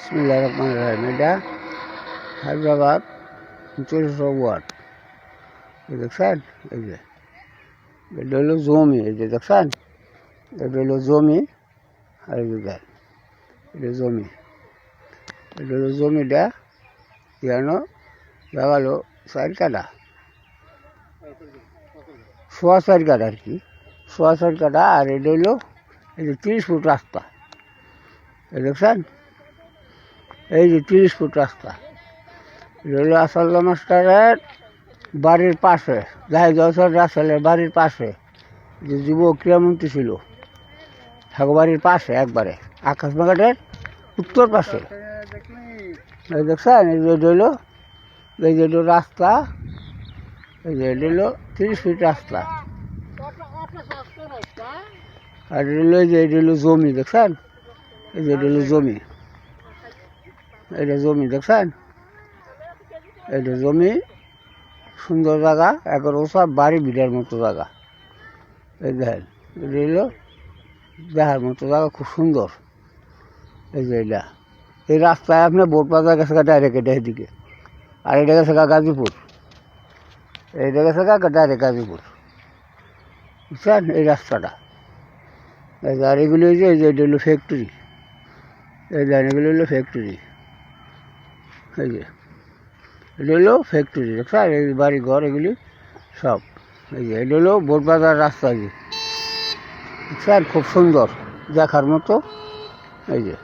বিসমিল্লাহির রহমানির রহিম। এটা হায়দ্রাবাদ 39 ওয়ার্ড। দেখছেন? এই যে এটা হলো জমি, এই যে দেখছেন, এটা হলো জমি। আর এই যে দেখ, এটা জমি, এটা হলো জমিটা কেন লাগালো 4 কাঠা, 4.25 কাঠা আর কি, 4.25 কাঠা। আর এটা হলো এই যে 30 ফুট রাস্তা, এই দেখছেন, এই যে 30 ফুট রাস্তা। এটা হলো আসাদুল্লাহ মাস্টারের বাড়ির পাশে, জাহিদ হোসেন রাসেলের বাড়ির পাশে, যে যুব ক্রীড়ামন্ত্রী ছিল, ঠাকুর বাড়ির পাশে একবারে আকাশ বাগানের উত্তর পাশে। এই দেখছেন, এই যে এটা হলো, এই যে এটা রাস্তা, এই যে এটা হলো 30 ফিট রাস্তা। আর এটা হলো, এই যে এটা হলো জমি, দেখছেন, এই যে এটা হলো জমি, এটা জমি দেখছেন, এটা জমি, সুন্দর জায়গা, একবার সব বাড়ি ভিড়ার মতো জায়গা। এই দেখেন, এটা হলো দেখার মতো জায়গা, খুব সুন্দর। এই যে এটা, এই রাস্তায় আপনার বোট বাজার গেছে ডাইরেক্ট এটা এদিকে, আর এটা গেছে গাজীপুর, এইটা গেছে ডাইরেক্ট গাজীপুর, বুঝছেন এই রাস্তাটা। এই যে আর এগুলো, এই যে এটা হলো ফ্যাক্টরি, এই যে এগুলো হলো ফ্যাক্টরি, এই যে এটা হলো ফ্যাক্টরি, দেখছেন, এই বাড়ি ঘর এগুলি সব। এই যে এটা হলো বোট বাজার রাস্তা, যে দেখছেন, খুব সুন্দর দেখার মতো। এই যে